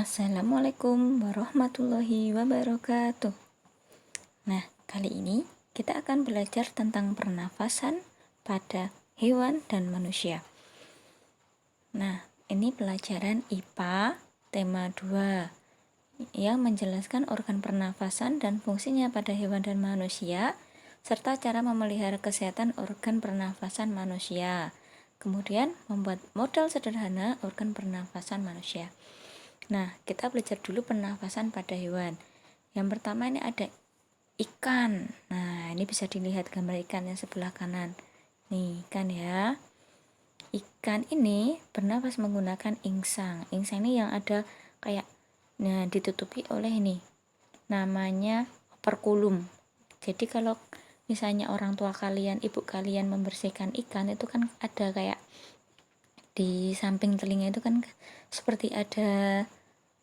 Assalamualaikum warahmatullahi wabarakatuh. Nah, kali ini kita akan belajar tentang pernafasan pada hewan dan manusia. Nah, ini pelajaran IPA tema 2 yang menjelaskan organ pernafasan dan fungsinya pada hewan dan manusia, serta cara memelihara kesehatan organ pernafasan manusia. Kemudian membuat model sederhana organ pernafasan manusia. Nah, kita belajar dulu pernafasan pada hewan. Yang pertama ini ada ikan. Nah, ini bisa dilihat gambar ikan yang sebelah kanan. Nih, ikan ya. Ikan ini bernafas menggunakan insang. Insang ini yang ada kayak ditutupi oleh ini. Namanya operkulum. Jadi kalau misalnya orang tua kalian, ibu kalian membersihkan ikan itu kan ada kayak di samping telinga itu kan seperti ada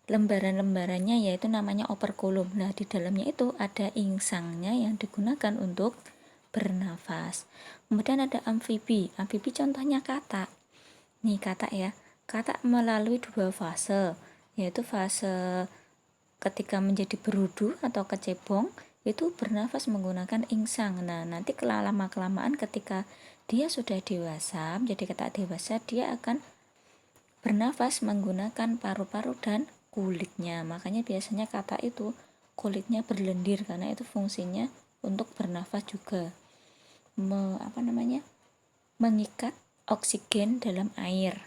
lembaran-lembarannya, yaitu namanya operkulum. Nah, di dalamnya itu ada insangnya yang digunakan untuk bernafas. Kemudian ada amfibi. Amfibi contohnya katak. Nih katak ya. Katak melalui dua fase, yaitu fase ketika menjadi berudu atau kecebong, itu bernafas menggunakan insang. Nah, nanti lama-kelamaan ketika dia sudah dewasa, menjadi katak dewasa, dia akan bernafas menggunakan paru-paru dan kulitnya. Makanya biasanya katak itu kulitnya berlendir karena itu fungsinya untuk bernafas juga. Mengikat oksigen dalam air.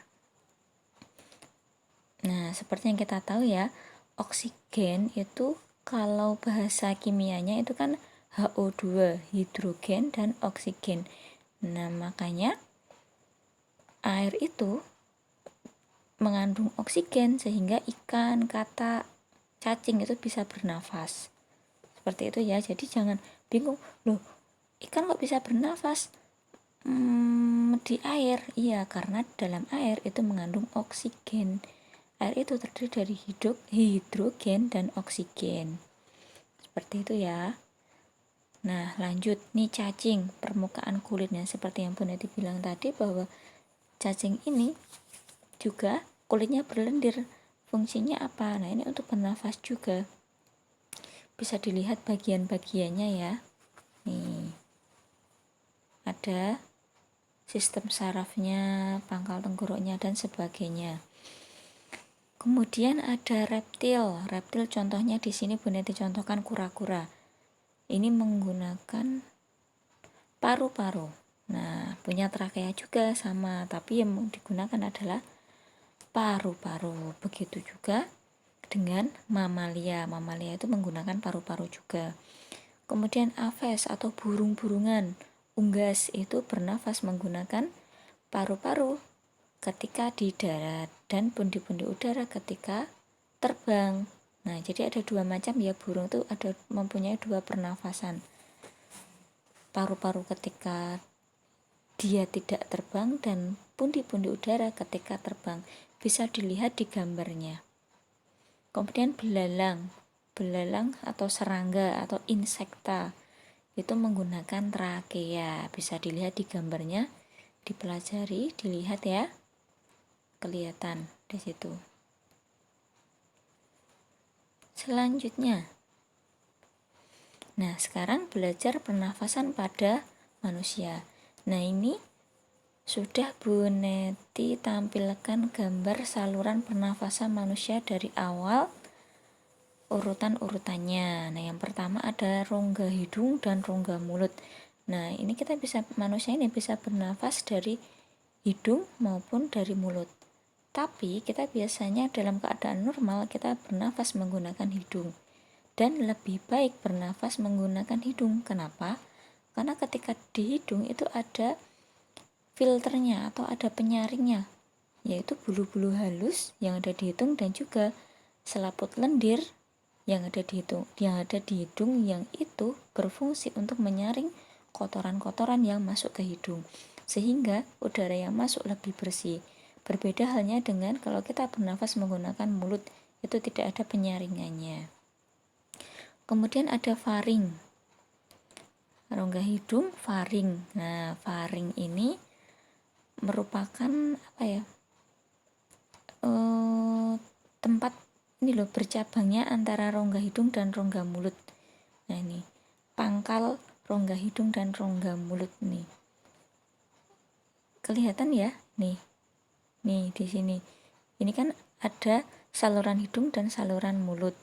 Nah, seperti yang kita tahu ya, oksigen itu kalau bahasa kimianya itu kan HO2, hidrogen dan oksigen. Nah, makanya air itu mengandung oksigen sehingga ikan, katak, cacing itu bisa bernafas. Seperti itu ya. Jadi jangan bingung, loh ikan kok bisa bernafas di air? Iya, karena dalam air itu mengandung oksigen. Air itu terdiri dari hidrogen dan oksigen. Seperti itu ya. Nah, lanjut nih cacing, permukaan kulitnya seperti yang Bu Neti bilang tadi bahwa cacing ini juga kulitnya berlendir. Fungsinya apa? Nah, ini untuk bernafas juga. Bisa dilihat bagian-bagiannya ya. Nih. Ada sistem sarafnya, pangkal tenggoroknya dan sebagainya. Kemudian ada reptil. Reptil contohnya di sini Bu Neti contohkan kura-kura. Ini menggunakan paru-paru. Nah, punya trakea juga sama, tapi yang digunakan adalah paru-paru. Begitu juga dengan mamalia. Mamalia itu menggunakan paru-paru juga. Kemudian aves atau burung-burungan, unggas itu bernafas menggunakan paru-paru ketika di darat dan pundi-pundi udara ketika terbang. Nah, jadi ada dua macam ya, burung itu ada mempunyai dua pernafasan. Paru-paru ketika dia tidak terbang dan pundi-pundi udara ketika terbang. Bisa dilihat di gambarnya. Kemudian belalang atau serangga atau insekta itu menggunakan trakea. Bisa dilihat di gambarnya, dipelajari, dilihat ya, kelihatan di situ. Selanjutnya, nah sekarang belajar pernafasan pada manusia. Nah, ini sudah Bu Neti tampilkan gambar saluran pernafasan manusia dari awal urutan-urutannya. Nah, yang pertama ada rongga hidung dan rongga mulut. Nah, ini manusia ini bisa bernafas dari hidung maupun dari mulut. Tapi kita biasanya dalam keadaan normal kita bernafas menggunakan hidung. Dan lebih baik bernafas menggunakan hidung. Kenapa? Karena ketika di hidung itu ada filternya atau ada penyaringnya, yaitu bulu-bulu halus yang ada di hidung dan juga selaput lendir yang ada di hidung yang itu berfungsi untuk menyaring kotoran-kotoran yang masuk ke hidung sehingga udara yang masuk lebih bersih. Berbeda halnya dengan kalau kita bernafas menggunakan mulut, itu tidak ada penyaringannya. Kemudian ada faring. Rongga hidung, faring. Nah, faring ini merupakan tempat ini loh bercabangnya antara rongga hidung dan rongga mulut. Nah ini pangkal rongga hidung dan rongga mulut nih. Kelihatan ya? Nih di sini. Ini kan ada saluran hidung dan saluran mulut.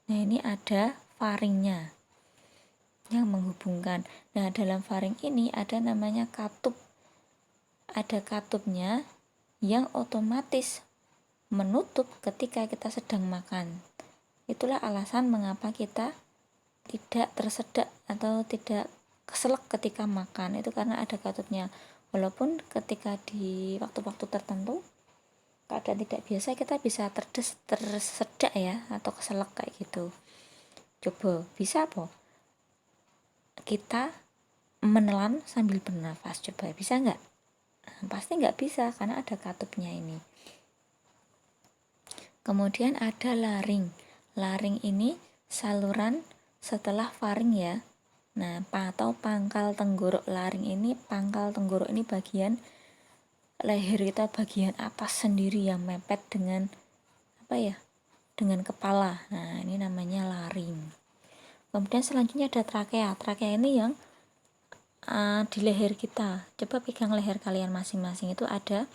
Nah ini ada faringnya yang menghubungkan. Nah dalam faring ini ada namanya katup. Ada katupnya yang otomatis menutup ketika kita sedang makan. Itulah alasan mengapa kita tidak tersedak atau tidak keselak ketika makan, itu karena ada katupnya. Walaupun ketika di waktu-waktu tertentu keadaan tidak biasa kita bisa tersedak ya, atau keselak kayak gitu. Coba bisa apa? Kita menelan sambil bernafas, coba bisa nggak? Pasti nggak bisa karena ada katupnya ini. Kemudian ada laring. Laring ini saluran setelah faring ya. Nah, atau pangkal tenggorok. Laring ini, pangkal tenggorok ini bagian leher kita bagian atas sendiri yang mepet dengan dengan kepala. Nah, ini namanya laring. Kemudian selanjutnya ada trakea. Trakea ini yang di leher kita. Coba pegang leher kalian masing-masing, itu ada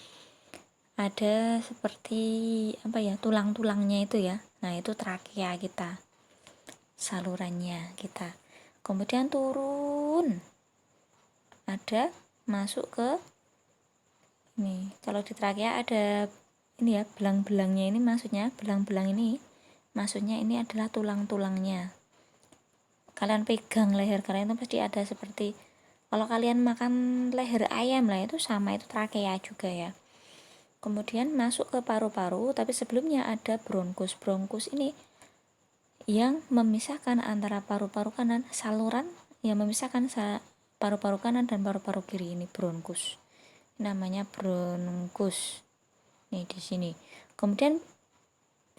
seperti tulang-tulangnya itu ya. Nah itu trakea kita, salurannya kita. Kemudian turun, ada masuk ke ini. Kalau di trakea ada ini ya, belang-belangnya ini, maksudnya belang-belang ini maksudnya ini adalah tulang-tulangnya. Kalian pegang leher kalian itu pasti ada seperti kalau kalian makan leher ayam lah, itu sama, itu trakea juga ya. Kemudian masuk ke paru-paru, tapi sebelumnya ada bronkus. Bronkus ini yang memisahkan antara paru-paru kanan, saluran yang memisahkan paru-paru kanan dan paru-paru kiri, ini bronkus. Namanya bronkus. Nih di sini. Kemudian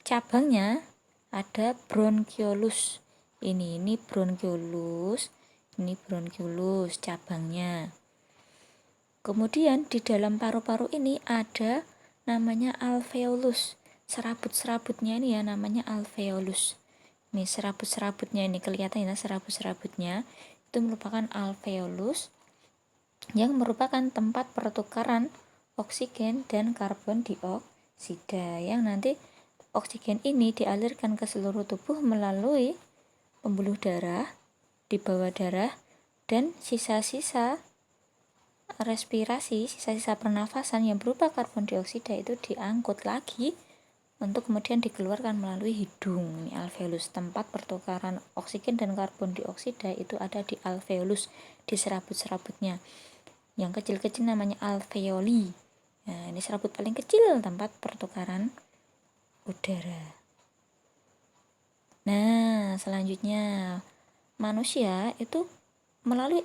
cabangnya ada bronkiolus. Ini bronkiolus, ini bronkiolus cabangnya. Kemudian di dalam paru-paru ini ada namanya alveolus. Serabut-serabutnya ini ya namanya alveolus. Nih serabut-serabutnya ini kelihatan ya, serabut-serabutnya itu merupakan alveolus yang merupakan tempat pertukaran oksigen dan karbon dioksida, yang nanti oksigen ini dialirkan ke seluruh tubuh melalui pembuluh darah, di bawah darah, dan sisa-sisa respirasi, sisa-sisa pernafasan yang berupa karbon dioksida itu diangkut lagi untuk kemudian dikeluarkan melalui hidung. Ini alveolus, tempat pertukaran oksigen dan karbon dioksida itu ada di alveolus, di serabut-serabutnya. Yang kecil-kecil namanya alveoli. Nah, ini serabut paling kecil, tempat pertukaran udara. Nah, selanjutnya manusia itu melalui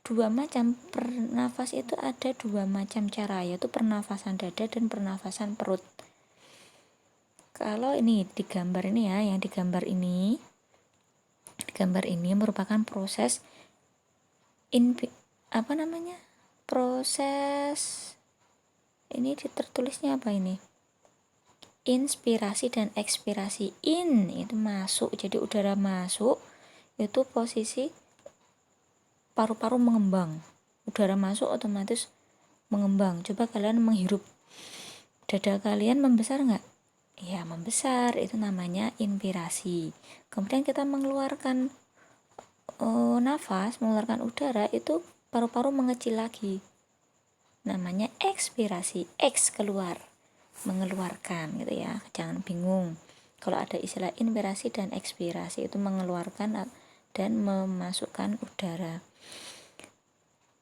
dua macam bernafas, itu ada dua macam cara, yaitu pernafasan dada dan pernafasan perut. Kalau ini digambar ini ya, yang digambar ini merupakan proses proses ini tertulisnya apa ini? Inspirasi dan ekspirasi. In itu masuk, jadi udara masuk, itu posisi paru-paru mengembang. Udara masuk otomatis mengembang. Coba kalian menghirup, dada kalian membesar nggak? Ya membesar, itu namanya inspirasi. Kemudian kita mengeluarkan nafas, mengeluarkan udara, itu paru-paru mengecil lagi, namanya ekspirasi. Eks keluar, mengeluarkan gitu ya, jangan bingung kalau ada istilah inspirasi dan ekspirasi, itu mengeluarkan dan memasukkan udara.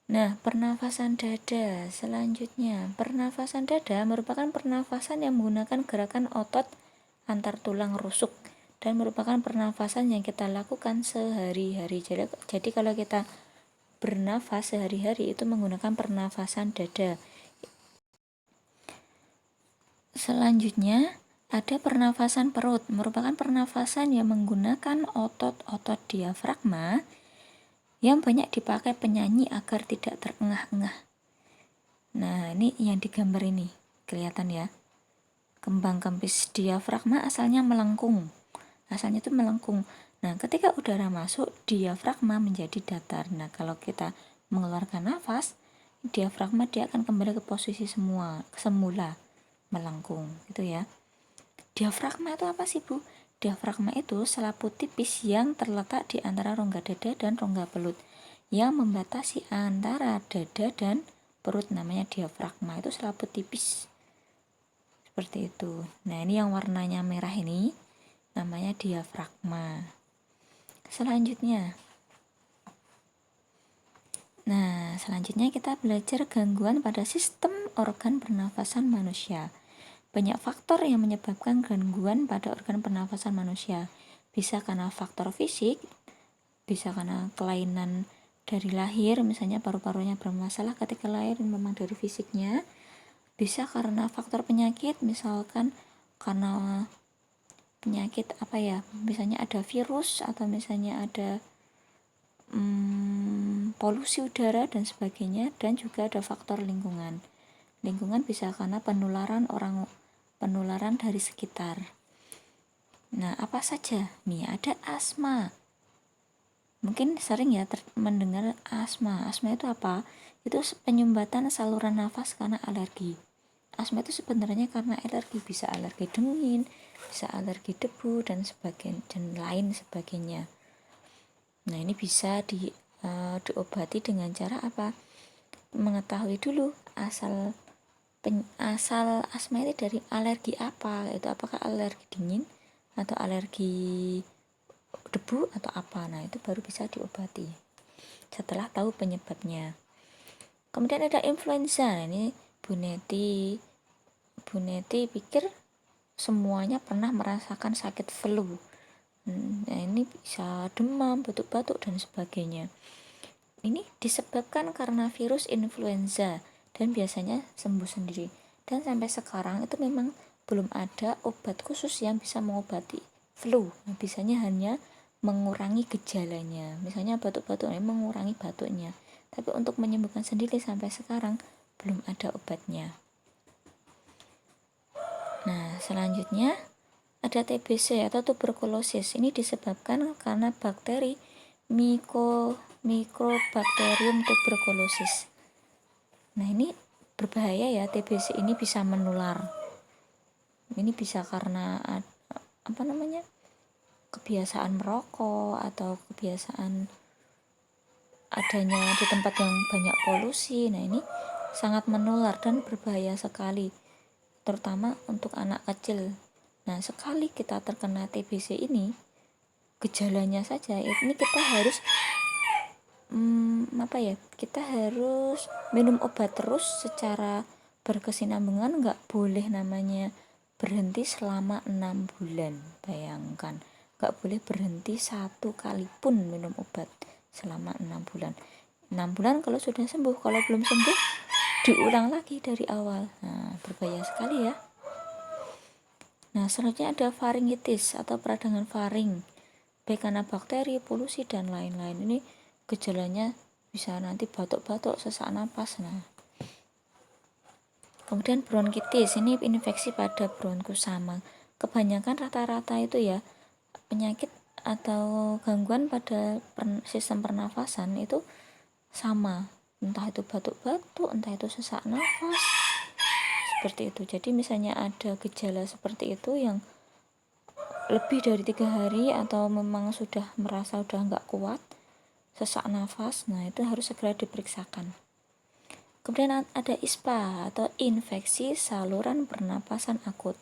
Nah, pernafasan dada selanjutnya. Pernafasan dada merupakan pernafasan yang menggunakan gerakan otot antar tulang rusuk dan merupakan pernafasan yang kita lakukan sehari-hari. Jadi kalau kita bernafas sehari-hari itu menggunakan pernafasan dada. Selanjutnya ada pernafasan perut, merupakan pernafasan yang menggunakan otot-otot diafragma yang banyak dipakai penyanyi agar tidak terengah-engah. Nah, ini yang digambar ini, kelihatan ya. kembang kempis diafragma asalnya melengkung. Asalnya itu melengkung. Nah, ketika udara masuk, diafragma menjadi datar. Nah, kalau kita mengeluarkan nafas, diafragma dia akan kembali ke posisi semula melengkung, gitu ya. Diafragma itu apa sih, Bu? Diafragma itu selaput tipis yang terletak di antara rongga dada dan rongga perut yang membatasi antara dada dan perut, namanya diafragma. Itu selaput tipis seperti itu. Nah, ini yang warnanya merah ini namanya diafragma. Selanjutnya kita belajar gangguan pada sistem organ pernafasan manusia. Banyak faktor yang menyebabkan gangguan pada organ pernafasan manusia. Bisa karena faktor fisik, bisa karena kelainan dari lahir, misalnya paru-parunya bermasalah ketika lahir memang dari fisiknya. Bisa karena faktor penyakit, misalkan karena penyakit misalnya ada virus atau misalnya ada polusi udara dan sebagainya, dan juga ada faktor lingkungan bisa karena penularan dari sekitar. Nah, apa saja nih? Ada asma, mungkin sering ya mendengar asma itu apa? Itu penyumbatan saluran nafas karena alergi. Asma itu sebenarnya karena alergi, bisa alergi dingin, bisa alergi debu dan lain sebagainya. Nah, ini bisa diobati dengan cara apa? Mengetahui dulu asal asma itu dari alergi apa, itu apakah alergi dingin atau alergi debu atau apa. Nah, itu baru bisa diobati setelah tahu penyebabnya. Kemudian ada influenza. Ini Bu Neti pikir semuanya pernah merasakan sakit flu. Nah, ini bisa demam, batuk-batuk dan sebagainya. Ini disebabkan karena virus influenza dan biasanya sembuh sendiri. Dan sampai sekarang itu memang belum ada obat khusus yang bisa mengobati flu. Nah, biasanya hanya mengurangi gejalanya. Misalnya batuk-batuk ini mengurangi batuknya. Tapi untuk menyembuhkan sendiri sampai sekarang belum ada obatnya. Nah, selanjutnya ada TBC atau tuberkulosis. Ini disebabkan karena bakteri Mycobacterium tuberculosis. Nah, ini berbahaya ya, TBC ini bisa menular. Ini bisa karena kebiasaan merokok atau kebiasaan adanya di tempat yang banyak polusi. Nah, ini sangat menular dan berbahaya sekali, terutama untuk anak kecil. Nah, sekali kita terkena TBC ini, gejalanya saja ini kita harus kita harus minum obat terus secara berkesinambungan, nggak boleh namanya berhenti selama 6 bulan. Bayangkan, nggak boleh berhenti satu kali pun minum obat selama 6 bulan. 6 bulan kalau sudah sembuh, kalau belum sembuh diulang lagi dari awal. Nah, berbahaya sekali ya. Nah, selanjutnya ada faringitis atau peradangan faring, baik karena bakteri, polusi dan lain-lain. Ini gejalanya bisa nanti batuk-batuk, sesak napas. Nah, kemudian bronkitis, ini infeksi pada bronkus sama. Kebanyakan rata-rata itu ya penyakit atau gangguan pada sistem pernafasan itu sama, entah itu batuk-batuk, entah itu sesak nafas, seperti itu. Jadi misalnya ada gejala seperti itu yang lebih dari 3 hari atau memang sudah merasa udah nggak kuat, sesak nafas, nah itu harus segera diperiksakan. Kemudian ada ISPA atau infeksi saluran pernapasan akut,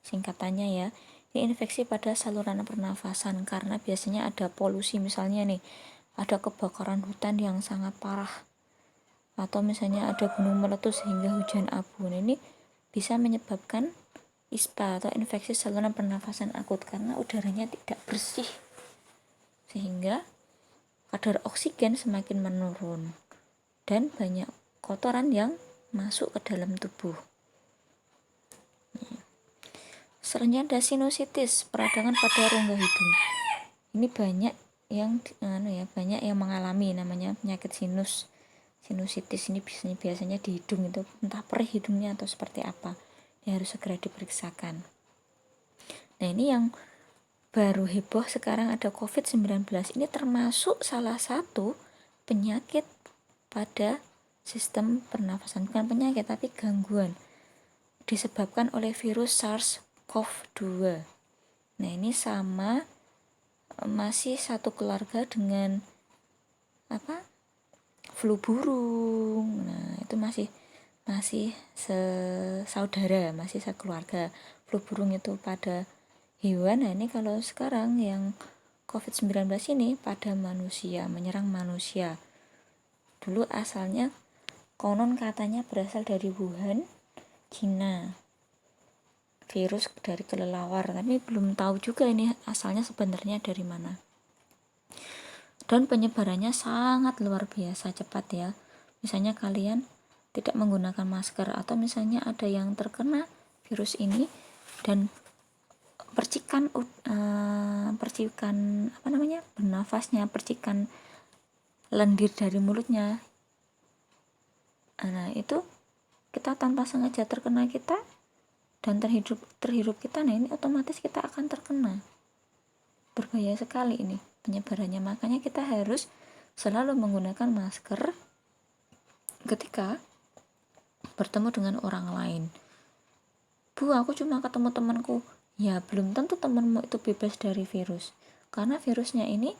singkatannya ya. Ini infeksi pada saluran pernafasan karena biasanya ada polusi, misalnya nih ada kebakaran hutan yang sangat parah, atau misalnya ada gunung meletus sehingga hujan abu. Nah, ini bisa menyebabkan ISPA atau infeksi saluran pernafasan akut karena udaranya tidak bersih sehingga kadar oksigen semakin menurun dan banyak kotoran yang masuk ke dalam tubuh. Selanjutnya ada sinusitis, peradangan pada rongga hidung. Ini banyak yang mengalami namanya penyakit sinusitis. Ini biasanya di hidung itu, entah perih hidungnya atau seperti apa. ya harus segera diperiksakan. Nah, ini yang baru heboh sekarang ada COVID-19. Ini termasuk salah satu penyakit pada sistem pernafasan. Bukan penyakit, tapi gangguan. Disebabkan oleh virus SARS-CoV-2. Nah, ini sama, masih satu keluarga dengan flu burung. Nah, itu masih saudara, masih sekeluarga. Flu burung itu pada hewan. Nah, ini kalau sekarang yang COVID-19 ini pada manusia, menyerang manusia. Dulu asalnya konon katanya berasal dari Wuhan, Cina. Virus dari kelelawar, tapi belum tahu juga ini asalnya sebenarnya dari mana. Dan penyebarannya sangat luar biasa cepat ya. Misalnya kalian tidak menggunakan masker, atau misalnya ada yang terkena virus ini dan percikan bernafasnya, percikan lendir dari mulutnya, nah itu kita tanpa sengaja terkena kita dan terhirup kita, nah ini otomatis kita akan terkena. Berbahaya sekali ini penyebarannya. Makanya kita harus selalu menggunakan masker ketika bertemu dengan orang lain. Bu, aku cuma ketemu temanku. Ya, belum tentu temanmu itu bebas dari virus. Karena virusnya ini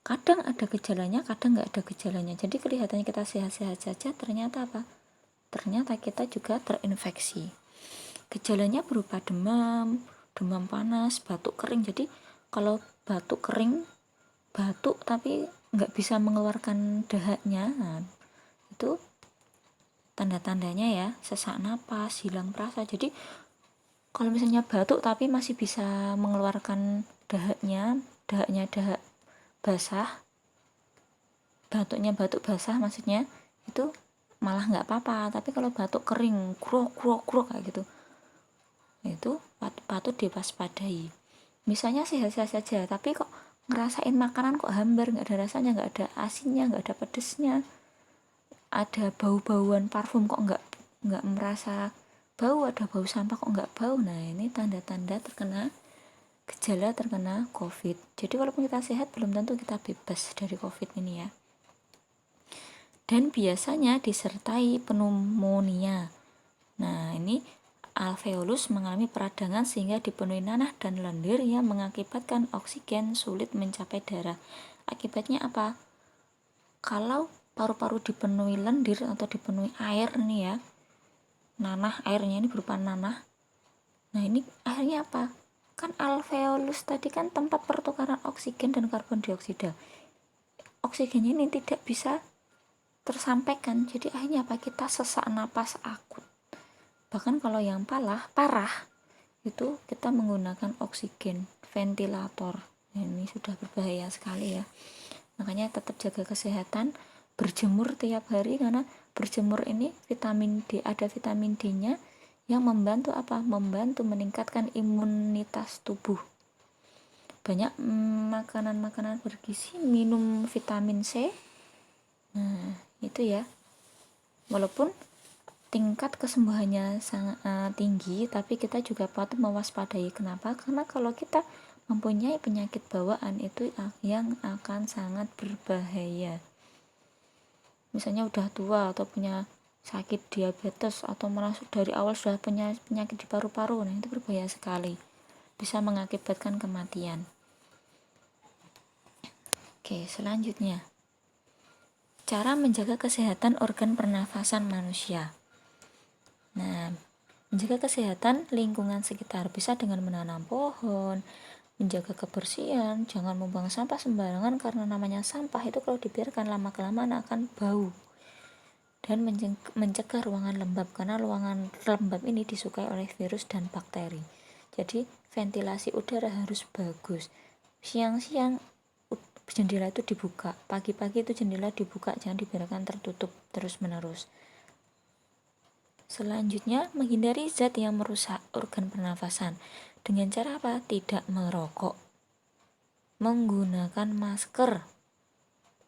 kadang ada gejalanya, kadang nggak ada gejalanya. Jadi kelihatannya kita sehat-sehat saja, ternyata apa? Ternyata kita juga terinfeksi. Gejalanya berupa demam panas, batuk kering. Jadi kalau batuk kering, batuk tapi nggak bisa mengeluarkan dahaknya, nah, itu tanda-tandanya ya sesak napas, hilang perasa. Jadi kalau misalnya batuk tapi masih bisa mengeluarkan dahaknya dahak basah, batuknya batuk basah maksudnya, itu malah nggak apa-apa. Tapi kalau batuk kering, krok kayak gitu, itu patut diwaspadai. Misalnya sehat-sehat saja, tapi kok ngerasain makanan kok hambar, nggak ada rasanya, nggak ada asinnya, nggak ada pedesnya, ada bau-bauan parfum kok nggak merasa bau, ada bau sampah kok nggak bau. Nah, ini tanda-tanda gejala terkena COVID. Jadi walaupun kita sehat, belum tentu kita bebas dari COVID ini ya. Dan biasanya disertai pneumonia. Nah, ini alveolus mengalami peradangan sehingga dipenuhi nanah dan lendir yang mengakibatkan oksigen sulit mencapai darah. Akibatnya apa? Kalau paru-paru dipenuhi lendir atau dipenuhi air nih ya, nanah, airnya ini berupa nanah. Nah, ini akhirnya apa? Kan alveolus tadi kan tempat pertukaran oksigen dan karbon dioksida. Oksigen ini tidak bisa tersampaikan, jadi akhirnya apa? Kita sesak napas akut. Bahkan kalau yang parah itu kita menggunakan oksigen ventilator. Nah, ini sudah berbahaya sekali ya. Makanya tetap jaga kesehatan, berjemur tiap hari, karena berjemur ini vitamin D, ada vitamin D-nya yang membantu apa? Membantu meningkatkan imunitas tubuh. Banyak makanan-makanan bergizi, minum vitamin C. Nah, itu ya. Walaupun tingkat kesembuhannya sangat tinggi, tapi kita juga patut mewaspadai. Kenapa? Karena kalau kita mempunyai penyakit bawaan itu yang akan sangat berbahaya. Misalnya udah tua atau punya sakit diabetes, atau masuk dari awal sudah punya penyakit di paru-paru, nah itu berbahaya sekali, bisa mengakibatkan kematian. Oke, selanjutnya cara menjaga kesehatan organ pernafasan manusia. Nah, menjaga kesehatan lingkungan sekitar bisa dengan menanam pohon, menjaga kebersihan, jangan membuang sampah sembarangan, karena namanya sampah itu kalau dibiarkan lama-kelamaan akan bau. Dan mencegah ruangan lembab, karena ruangan lembab ini disukai oleh virus dan bakteri. Jadi ventilasi udara harus bagus. Siang-siang jendela itu dibuka, pagi-pagi itu jendela dibuka, jangan dibiarkan tertutup terus-menerus. Selanjutnya, menghindari zat yang merusak organ pernafasan. Dengan cara apa? Tidak merokok, menggunakan masker,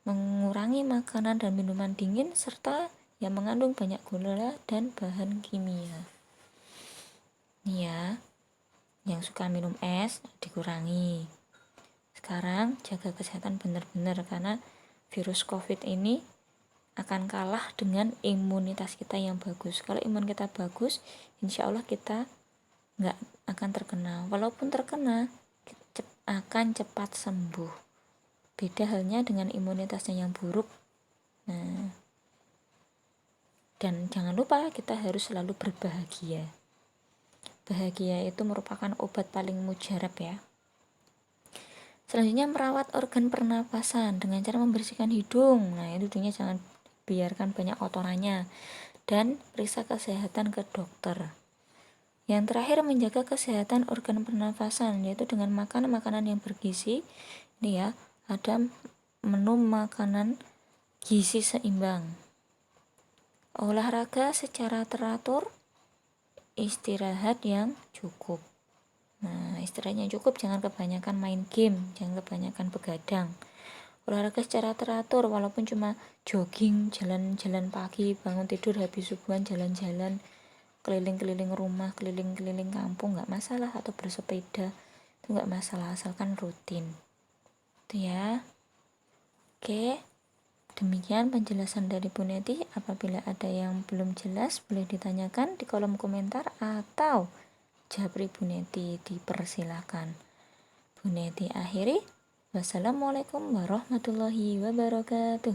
mengurangi makanan dan minuman dingin, serta yang mengandung banyak gula dan bahan kimia. Nih ya, yang suka minum es dikurangi. Sekarang jaga kesehatan benar-benar, karena virus COVID ini akan kalah dengan imunitas kita yang bagus. Kalau imun kita bagus, insya Allah kita nggak akan terkena. Walaupun terkena, akan cepat sembuh. Beda halnya dengan imunitasnya yang buruk. Nah, dan jangan lupa kita harus selalu berbahagia. Bahagia itu merupakan obat paling mujarab ya. Selanjutnya, merawat organ pernapasan dengan cara membersihkan hidung. Nah, hidungnya jangan biarkan banyak kotorannya, dan periksa kesehatan ke dokter. Yang terakhir, menjaga kesehatan organ pernafasan, yaitu dengan makan makanan yang bergizi. Ini ya, ada menu makanan gizi seimbang, olahraga secara teratur, istirahat yang cukup. Nah, istirahatnya cukup, jangan kebanyakan main game, jangan kebanyakan begadang. Olahraga secara teratur, walaupun cuma jogging, jalan-jalan pagi, bangun tidur habis subuhan jalan-jalan keliling-keliling rumah, keliling-keliling kampung, nggak masalah, atau bersepeda itu nggak masalah, asalkan rutin. Itu ya. Oke, demikian penjelasan dari Bu Neti. Apabila ada yang belum jelas, boleh ditanyakan di kolom komentar atau japri Bu Neti, dipersilahkan. Bu Neti akhiri. Wassalamualaikum warahmatullahi wabarakatuh.